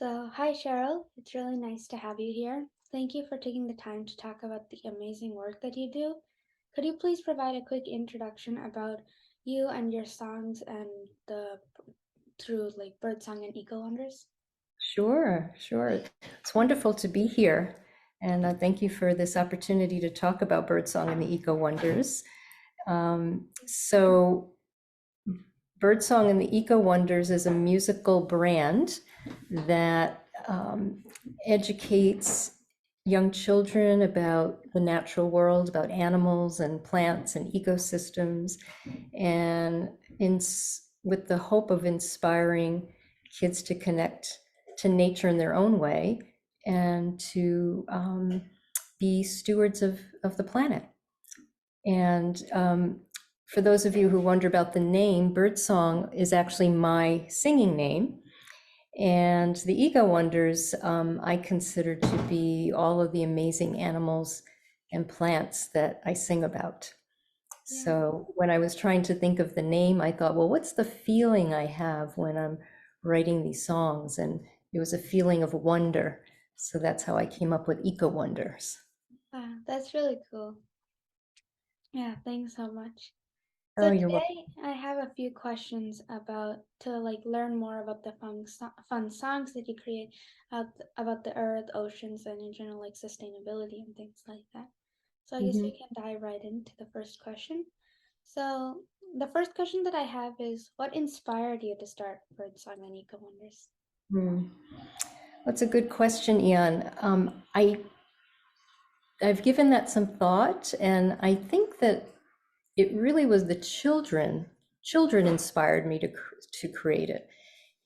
So, hi Cheryl, it's really nice to have you here. Thank you for taking the time to talk about the amazing work that you do. Could you please provide a quick introduction about you and your songs and the through like Birdsong and Eco Wonders? Sure, sure. It's wonderful to be here. And thank you for this opportunity to talk about birdsong and the eco wonders. So, Birdsong and the Eco Wonders is a musical brand that educates young children about the natural world, about animals and plants and ecosystems, and with the hope of inspiring kids to connect to nature in their own way and to be stewards of the planet. And for those of you who wonder about the name, Birdsong is actually my singing name. And the Eco Wonders I consider to be all of the amazing animals and plants that I sing about. Yeah, So when I was trying to think of the name, I thought, well, what's the feeling I have when I'm writing these songs? And it was a feeling of wonder. So that's how I came up with Eco Wonders. wow, that's really cool. Yeah, thanks so much. So Oh, you're welcome. today I have a few questions about to like learn more about the fun songs that you create about the earth, oceans, and in general like sustainability and things like that. So I guess we can dive right into the first question. So the first question that I have is, what inspired you to start Birdsong and Eco Wonders? Mhm. That's a good question, Ian. I've given that some thought, and I think that it really was the children. Children inspired me to create it.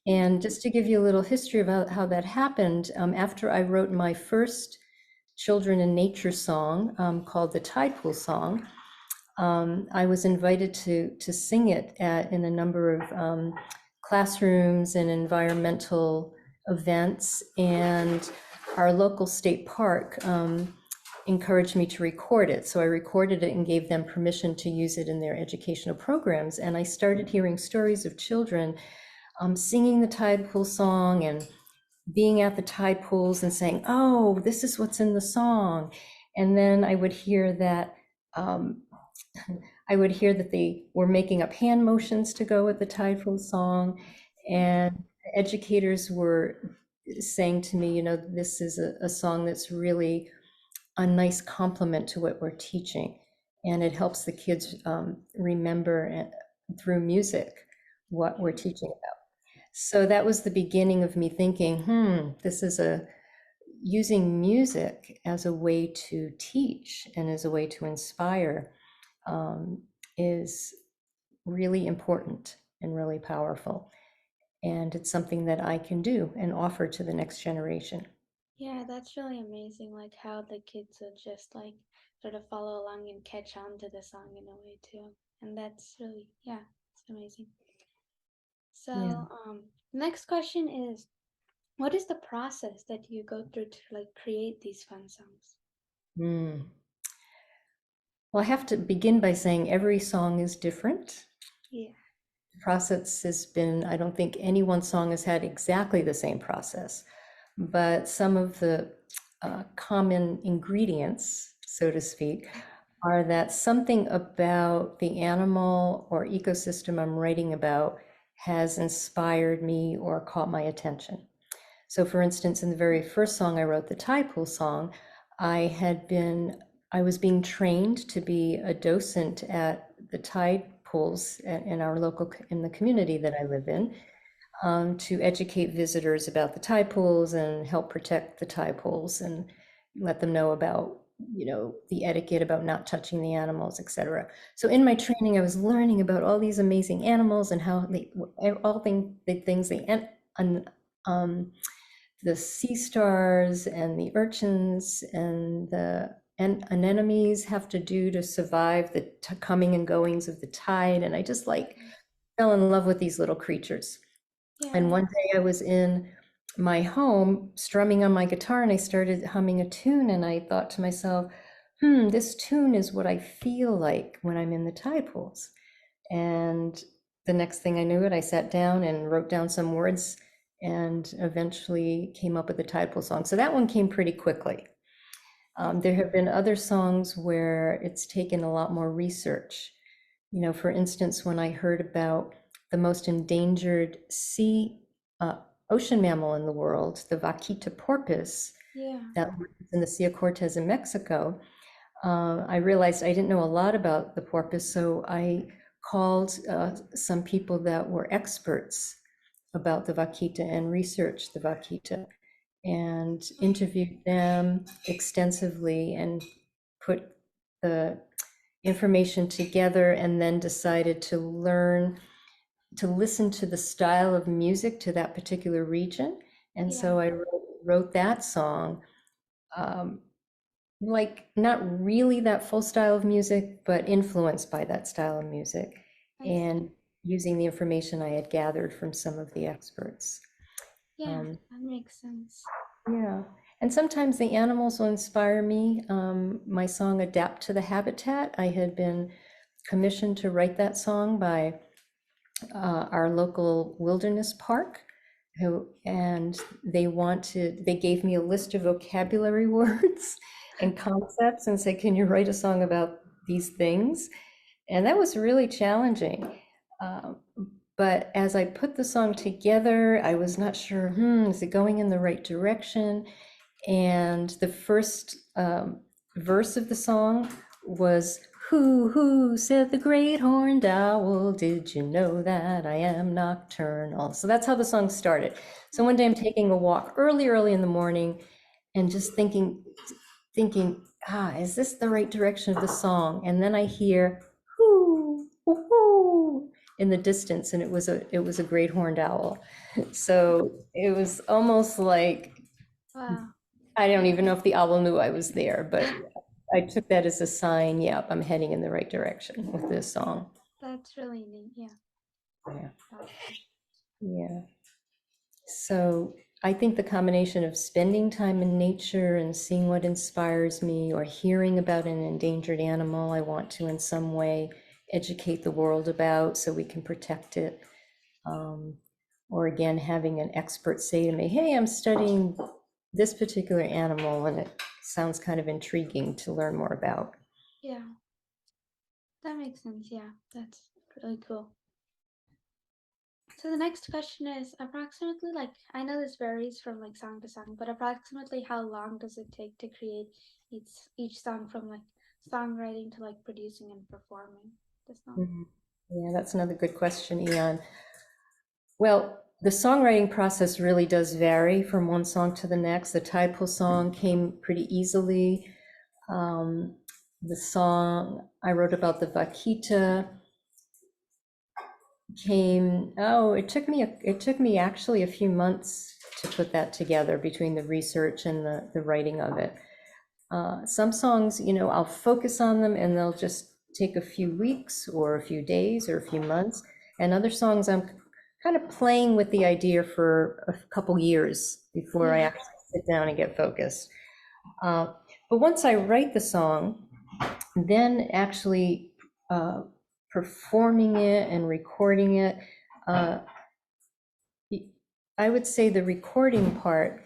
And just to give you a little history about how that happened, after I wrote my first children in nature song called the Tide Pool Song, I was invited to sing it in a number of classrooms and environmental events. And our local state park encouraged me to record it. So I recorded it and gave them permission to use it in their educational programs. And I started hearing stories of children singing the tide pool song and being at the tide pools and saying, "Oh, this is what's in the song." And then um, I would hear that they were making up hand motions to go with the tide pool song, and educators were saying to me, this is a song that's really a nice complement to what we're teaching, and it helps the kids remember through music what we're teaching about. So that was the beginning of me thinking, this is a using music as a way to teach and as a way to inspire is really important and really powerful. And it's something that I can do and offer to the next generation. Yeah, that's really amazing, like how the kids would just like sort of follow along and catch on to the song in a way too. And that's really, yeah, it's amazing. Yeah. So, next question is, what is the process that you go through to like create these fun songs? Mm. Well, I have to begin by saying every song is different. Yeah. The process has been, I don't think any one song has had exactly the same process, but some of the common ingredients, so to speak, are that something about the animal or ecosystem I'm writing about has inspired me or caught my attention. So for instance, in the very first song I wrote, the tide pool song, I had been, I was being trained to be a docent at the tide pools in our in the community that I live in, to educate visitors about the tide pools and help protect the tide pools and let them know about the etiquette about not touching the animals, etc. So in my training, I was learning about all these amazing animals and how the things um, the sea stars and the urchins and the anemones have to do to survive the coming and goings of the tide. And I just like fell in love with these little creatures. And Yeah. one day I was in my home strumming on my guitar and I started humming a tune and I thought to myself, this tune is what I feel like when I'm in the tide pools. And the next thing I knew it, I sat down and wrote down some words and eventually came up with the title song. So that one came pretty quickly. There have been other songs where it's taken a lot more research. For instance, when I heard about the most endangered uh, ocean mammal in the world, the vaquita porpoise Yeah. that lives in the Sea of Cortez in Mexico, I realized I didn't know a lot about the porpoise, so I called some people that were experts about the vaquita and researched the vaquita and interviewed them extensively and put the information together, and then decided to listen to the style of music to that particular region. And Yeah. so I wrote that song, um, like not really that full style of music, but influenced by that style of music, I see. and using the information I had gathered from some of the experts. Yeah, Um, that makes sense. yeah, and sometimes the animals will inspire me. My song "Adapt to the Habitat," I had been commissioned to write that song by our local wilderness park, and they gave me a list of vocabulary words and concepts and said, can you write a song about these things? And that was really challenging. Um, but as I put the song together, I was not sure, is it going in the right direction? And the first verse of the song was, who said the great horned owl? Did you know that I am nocturnal? So that's how the song started. So one day I'm taking a walk early in the morning and just thinking, is this the right direction of the song? And then I hear, hoo, in the distance, and it was a great horned owl. So it was almost like, Wow. I don't even know if the owl knew I was there, but I took that as a sign, yep, I'm heading in the right direction with this song. That's really neat. Yeah. Yeah. Awesome. Yeah. So I think the combination of spending time in nature and seeing what inspires me, or hearing about an endangered animal I want to in some way educate the world about so we can protect it. Um, or again, having an expert say to me, hey, I'm studying this particular animal and it sounds kind of intriguing to learn more about. Yeah, that makes sense. Yeah, that's really cool. So the next question is approximately, like, I know this varies from like song to song, but approximately how long does it take to create each song, from like songwriting to like producing and performing the song? Mhm. Yeah, that's another good question, Ian. Well, the songwriting process really does vary from one song to the next. The Tide song came pretty easily. Um, the song I wrote about the vaquita it took me actually a few months to put that together between the research and the writing of it. Some songs, I'll focus on them and they'll just take a few weeks or a few days or a few months. And other songs, I'm kind of playing with the idea for a couple years before I Yeah, actually sit down and get focused. Uh, but once I write the song, then actually uh, performing it and recording it, uh, I would say the recording part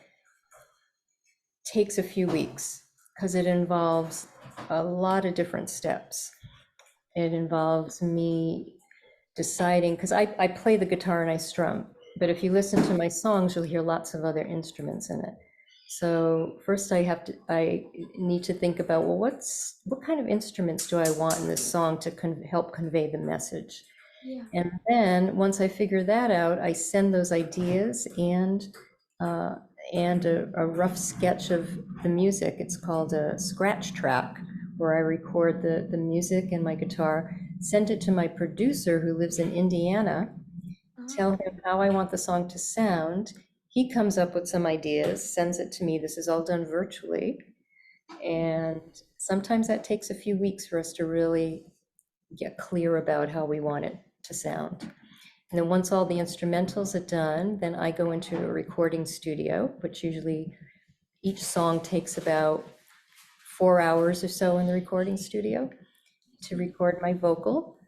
takes a few weeks because it involves a lot of different steps. It involves me deciding, because I play the guitar and I strum, but if you listen to my songs, you'll hear lots of other instruments in it. So first I need to think about, well, what kind of instruments do I want in this song to help convey the message? yeah, And then once I figure that out, I send those ideas uh, and a rough sketch of the music. It's called a scratch track, where I record the music and my guitar, send it to my producer who lives in Indiana, tell uh, him how I want the song to sound. He comes up with some ideas, sends it to me. This is all done virtually. And sometimes that takes a few weeks for us to really get clear about how we want it to sound. And then once all the instrumentals are done, then I go into a recording studio, which usually each song takes about 4 hours or so in the recording studio to record my vocal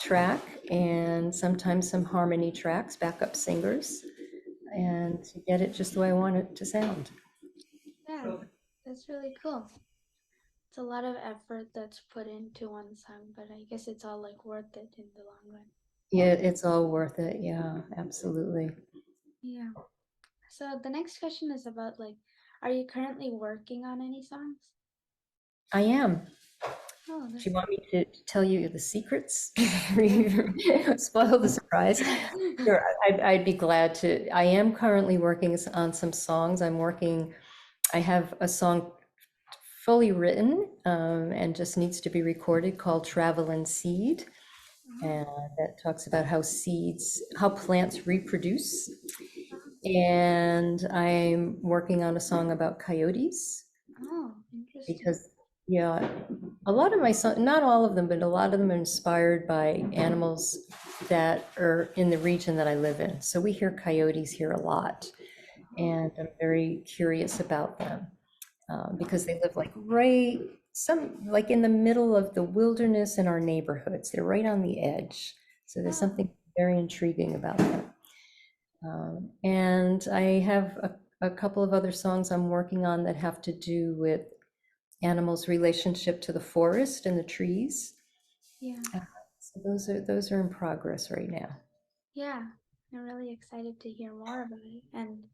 track and sometimes some harmony tracks, backup singers. and to get it just the way I want it to sound. Yeah, that's really cool. It's a lot of effort that's put into one song, but I guess it's all like worth it in the long run. Yeah, it's all worth it. Yeah, absolutely. Yeah. So the next question is about like, are you currently working on any songs? I am. Oh, Do that's you want me to tell you the secrets? Spoil the surprise. Sure, I'd be glad to. I am currently working on some songs. I have a song fully written and just needs to be recorded called Travel and Seed. oh, And that talks about how plants reproduce. oh, And I'm working on a song about coyotes oh, interesting. because, yeah, a lot of my songs, not all of them, but a lot of them are inspired by animals that are in the region that I live in. So we hear coyotes here a lot, Oh, and I'm very curious about them oh, because they live like in the middle of the wilderness in our neighborhoods. They're right on the edge. So there's oh, something very intriguing about them. And I have a couple of other songs I'm working on that have to do with animals' relationship to the forest and the trees. yeah, Uh, So those are in progress right now. yeah. I'm really excited to hear more about it. And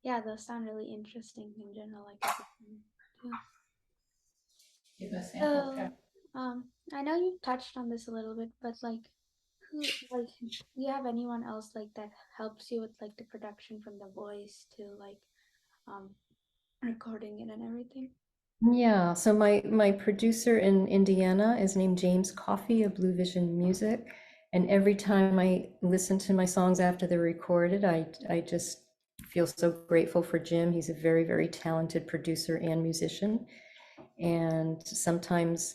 yeah, those sound really interesting in general, like as a film too. So, I know you touched on this a little bit, but like, do you have anyone else like that helps you with like the production from the voice to like, um, recording it and everything? Yeah, so my producer in Indiana is named James Coffey of Blue Vision Music, and every time I listen to my songs after they're recorded, I just feel so grateful for Jim. He's a very, very talented producer and musician, and sometimes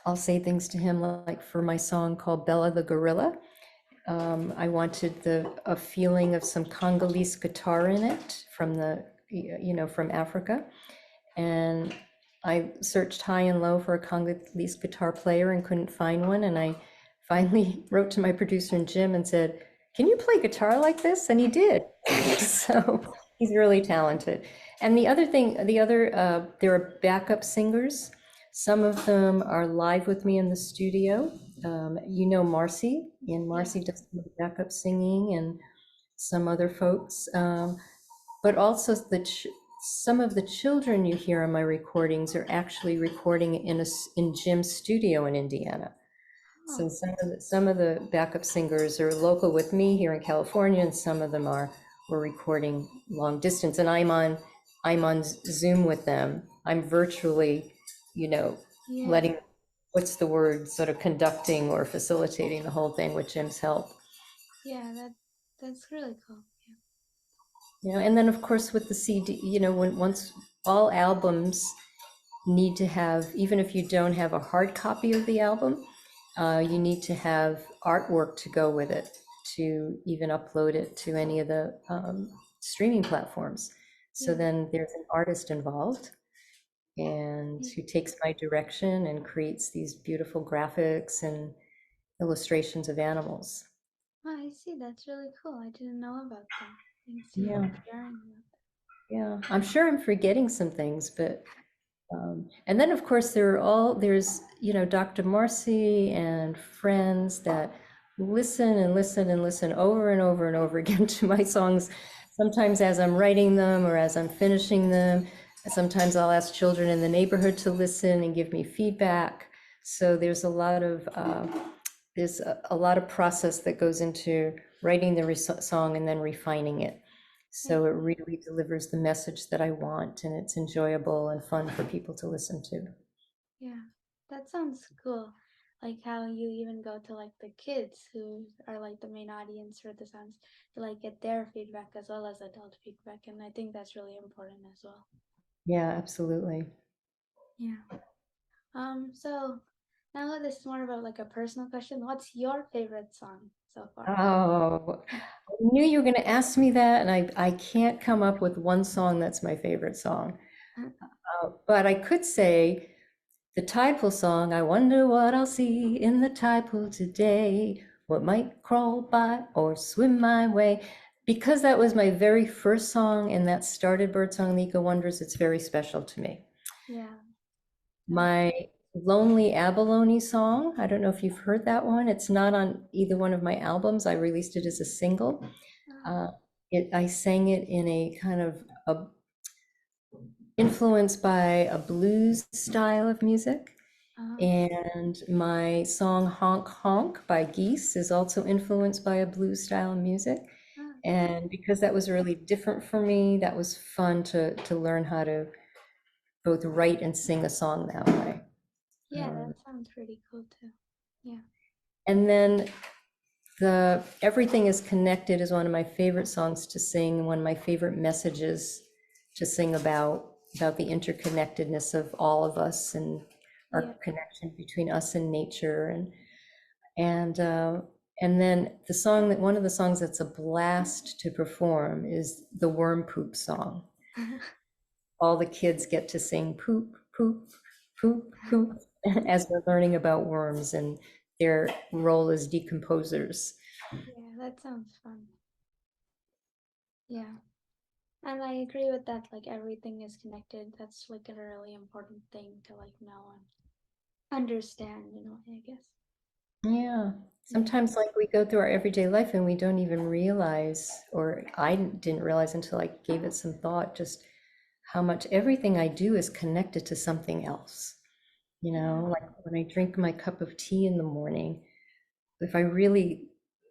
I'll say things to him like for my song called Bella the Gorilla. I wanted a feeling of some Congolese guitar in it from Africa. And I searched high and low for a Congolese guitar player and couldn't find one. And I finally wrote to my producer and Jim and said, "Can you play guitar like this?" And he did. So he's really talented. And there are backup singers. Some of them are live with me in the studio. Marcy, and Yeah. Marcy does some backup singing, and some other folks. But also some of the children you hear on my recordings are actually recording in Jim's studio in Indiana. So Oh, some of the backup singers are local with me here in California, and some of them we're recording long distance, and I'm on Zoom with them. I'm virtually, you know, yeah. letting, what's the word, sort of conducting or facilitating the whole thing with Jim's help. Yeah, that's really cool. And then of course with the CD, once all albums need to have, even if you don't have a hard copy of the album, you need to have artwork to go with it to even upload it to any of the streaming platforms. So Yeah. then there's an artist involved and Yeah. who takes my direction and creates these beautiful graphics and illustrations of animals. Oh, I see. That's really cool. I didn't know about that. Thanks to you Yeah, for sharing about yeah. I'm sure I'm forgetting some things, but and then, of course, there's, Dr. Marcy and friends that listen and listen and listen over and over and over again to my songs, sometimes as I'm writing them or as I'm finishing them. Sometimes I'll ask children in the neighborhood to listen and give me feedback. So there's a lot of process that goes into writing the song and then refining it. that. So it really delivers the message that I want, and it's enjoyable and fun for people to listen to. Yeah, that sounds cool. Like how you even go to like the kids who are like the main audience for the songs to like get their feedback as well as adult feedback, and I think that's really important as well. Yeah, absolutely. Yeah. So now this is more about like a personal question. What's your favorite song so far? Oh, I knew you were going to ask me that, and I can't come up with one song that's my favorite song. But I could say the tide pool song, I wonder what I'll see in the tide pool today, what might crawl by or swim my way. because that was my very first song and that started Birdsong and the Eco Wonders, it's very special to me. Yeah, that makes My Lonely Abalone song, I don't know if you've heard that one. It's not on either one of my albums. I released it as a single. uh, Uh, I sang it in a kind of influenced by a blues style of music. uh, And my song Honk Honk by Geese is also influenced by a blues style of music. that's And because that was really different for me, that was fun to learn how to both write and sing a song that way. yeah, Um, that sounds pretty cool too. Yeah, and then the Everything is Connected is one of my favorite songs to sing, one of my favorite messages to sing about the interconnectedness of all of us and yeah, our connection between us and nature and uh, and then one of the songs that's a blast to perform is the Worm Poop song. All the kids get to sing poop, poop, poop, poop as we're learning about worms and their role as decomposers. yeah, that sounds fun. Yeah, and I agree with that. Like everything is connected. That's like a really important thing to like know and understand. I guess. Yeah. Yeah, Sometimes, like, we go through our everyday life and we don't even realize, or I didn't realize until I gave it some thought, just how much everything I do is connected to something else. yeah, Like when I drink my cup of tea in the morning, if I really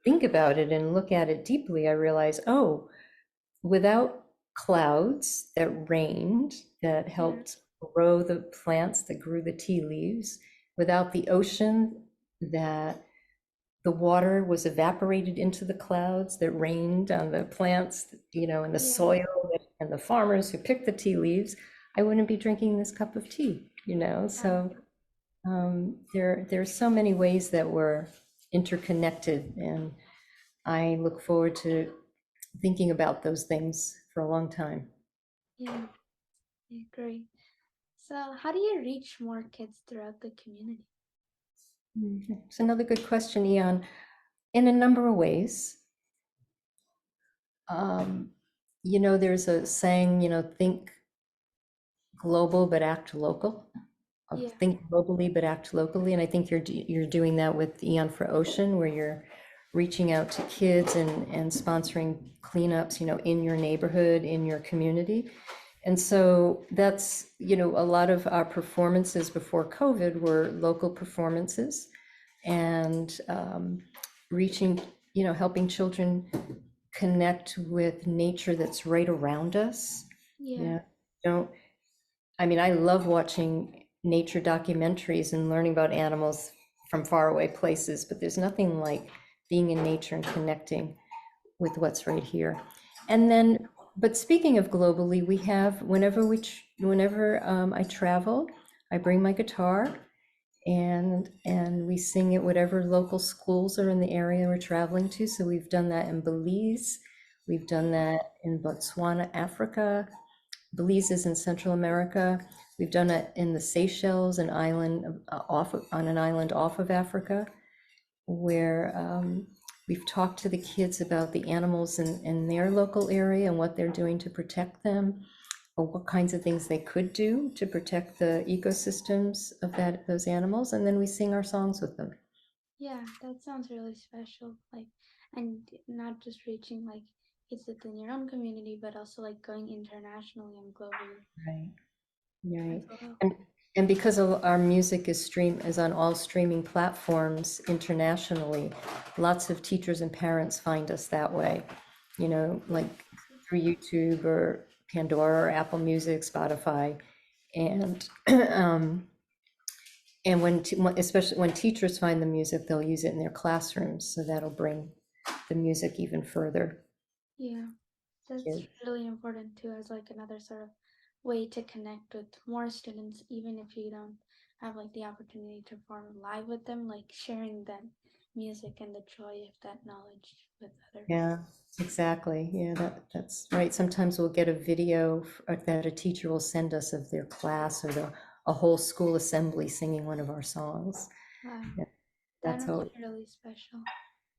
think about it and look at it deeply, I realize, oh, without clouds that rained, that yeah, helped grow the plants that grew the tea leaves, without the ocean that the water was evaporated into the clouds that rained on the plants, and the yeah, soil and the farmers who picked the tea leaves, I wouldn't be drinking this cup of tea. yeah, So there's so many ways that we're interconnected, and I look forward to thinking about those things for a long time. yeah. I agree. So, how do you reach more kids throughout the community? It's another good question, Ian. In a number of ways. Um, there's a saying, think global but act local. Yeah, Think globally but act locally, and I think you're doing that with Eon for Ocean, where you're reaching out to kids and sponsoring cleanups, in your neighborhood, in your community. And so that's, a lot of our performances before COVID were local performances and reaching, helping children connect with nature that's right around us. yeah, Yeah. Don't I mean, I love watching nature documentaries and learning about animals from faraway places, but there's nothing like being in nature and connecting with what's right here. And then, but speaking of globally, we have whenever I travel, I bring my guitar and we sing at whatever local schools are in the area we're traveling to. So we've done that in Belize, we've done that in Botswana, Africa. Belize is in Central America. We've done it in the Seychelles, on an island off of Africa, where we've talked to the kids about the animals in their local area and what they're doing to protect them, or what kinds of things they could do to protect the ecosystems of those animals, and then we sing our songs with them. yeah. That sounds really special. Like, and not just reaching like kids within your own community, but also like going internationally and globally Right. Right. as well. And and because our music is on all streaming platforms internationally, lots of teachers and parents find us that way, Yeah, like through YouTube or Pandora or Apple Music, Spotify. And and especially when teachers find the music, they'll use it in their classrooms. So that'll bring the music even further. yeah. That's really important too, as like another sort of way to connect with more students, even if you don't have like the opportunity to perform live with them, like sharing that music and the joy of that knowledge with others. Yeah, exactly. Yeah, that's right. Sometimes we'll get a video that a teacher will send us of their class or a whole school assembly singing one of our songs. Wow, Yeah, that that's must how, be really special.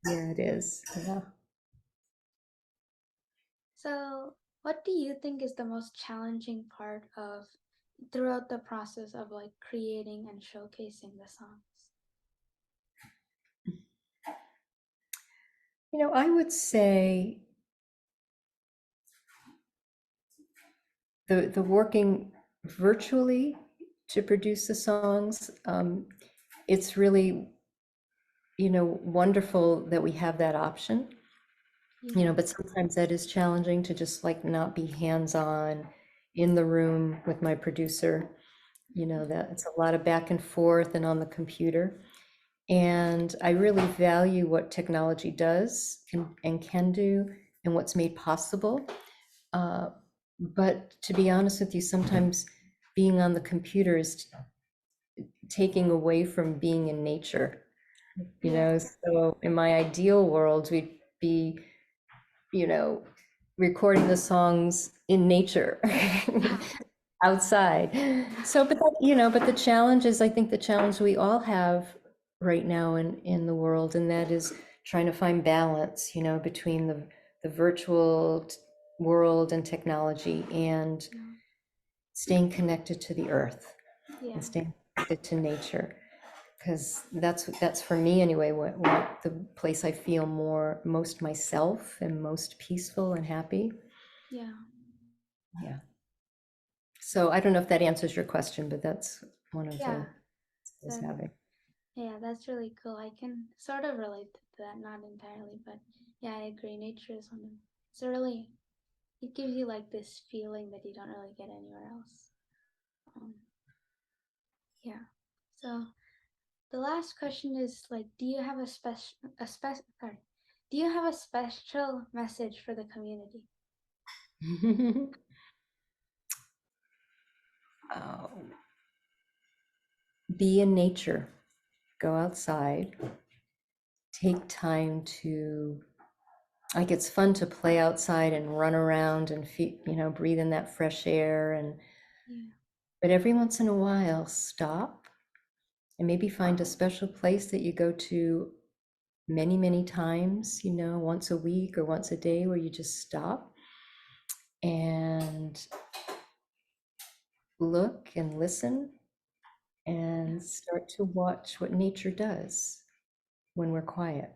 yeah, it is. Yeah. So, what do you think is the most challenging part of throughout the process of like creating and showcasing the songs? I would say the working virtually to produce the songs, it's really, wonderful that we have that option, Yeah, but sometimes that is challenging to just like not be hands-on in the room with my producer, yeah, that it's a lot of back and forth and on the computer. And I really value what technology does and can do and what's made possible. Uh, but to be honest with you, sometimes being on the computer is taking away from being in nature, yeah, So in my ideal world, we'd be, you know, recording the songs in nature, yeah, outside. So, but the challenge is, I think the challenge we all have right now in the world, and that is trying to find balance, between the virtual world and technology and yeah, staying connected to the earth and yeah, staying connected to nature. Because that's for me anyway, what the place I feel most myself and most peaceful and happy. yeah, Yeah. So I don't know if that answers your question, but that's one of yeah. the I was That, having. yeah, that's really cool. I can sort of relate to that, not entirely, but yeah, I agree. Nature is one of it's a really it gives you like this feeling that you don't really get anywhere else. Um, yeah. So the last question is like, do you have sorry, do you have a special message for the community? Uh, be in nature, go outside, take time to, like, it's fun to play outside and run around and breathe in that fresh air. Yeah, But every once in a while, stop and maybe find a special place that you go to many, many times, once a week or once a day, where you just stop and look and listen yeah, and start to watch what nature does when we're quiet.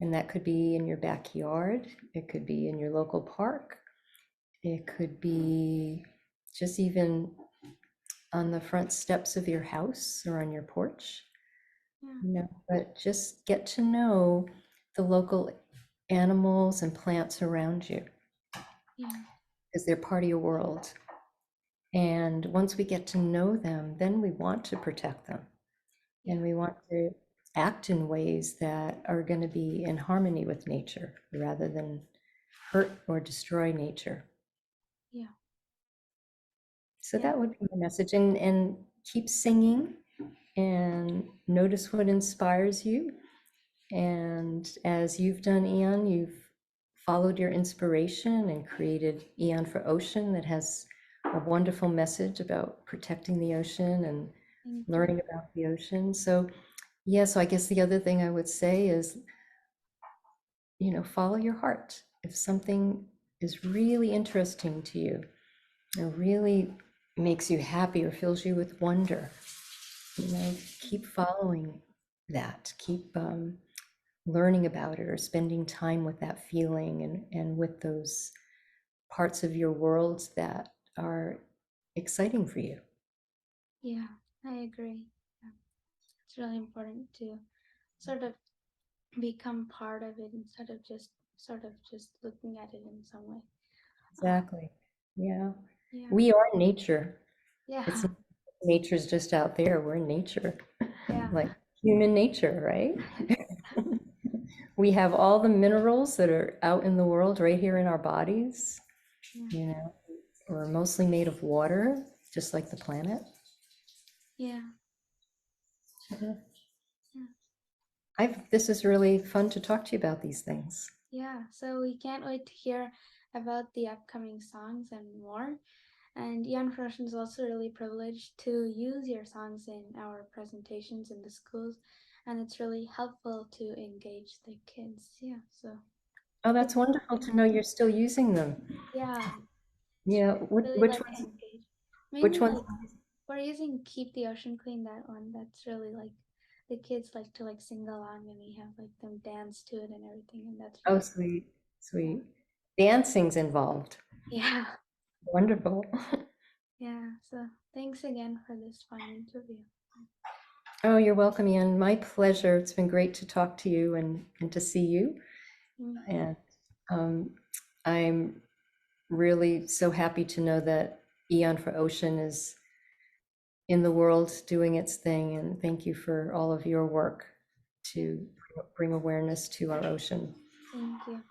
And that could be in your backyard, it could be in your local park, it could be just even on the front steps of your house or on your porch, yeah, but just get to know the local animals and plants around you yeah, because they're part of your world. And once we get to know them, then we want to protect them and yeah, we want to act in ways that are going to be in harmony with nature rather than hurt or destroy nature. yeah, So yeah, that would be the message. And keep singing and notice what inspires you. And as you've done, Eon, you've followed your inspiration and created Eon for Ocean that has a wonderful message about protecting the ocean and thank you. learning about the ocean. So, yeah, so I guess the other thing I would say is, follow your heart. If something is really interesting to you or really makes you happy or fills you with wonder, keep following that. Keep learning about it or spending time with that feeling and with those parts of your worlds that are exciting for you. Yeah, I agree. Yeah. It's really important to sort of become part of it instead of just sort of just looking at it in some way. Uh, Exactly. Yeah. yeah, We are nature. It's yeah, nature's just out there. We're nature, yeah, like human nature, right? We have all the minerals that are out in the world right here in our bodies. yeah, You know, we're mostly made of water, just like the planet. yeah, Yeah. yeah, This is really fun to talk to you about these things. yeah. So we can't wait to hear about the upcoming songs and more. And Ian Froschen is also really privileged to use your songs in our presentations in the schools, and it's really helpful to engage the kids. Yeah, so Oh, It's that's wonderful to know you're still using them. yeah, Yeah, really which like ones? engage. Which Mainly ones? like we're using Keep the Ocean Clean, that one. That's really like the kids like to like sing along and we have like them dance to it and everything, and that's Oh, really sweet, yeah. sweet. Dancing's involved. Yeah. Wonderful. Yeah. So thanks again for this fun interview. Oh, you're welcome, Ian. My pleasure. It's been great to talk to you and to see you. Mm, And um, I'm really so happy to know that Eon for Ocean is in the world doing its thing. And thank you for all of your work to bring awareness to our ocean. thank you.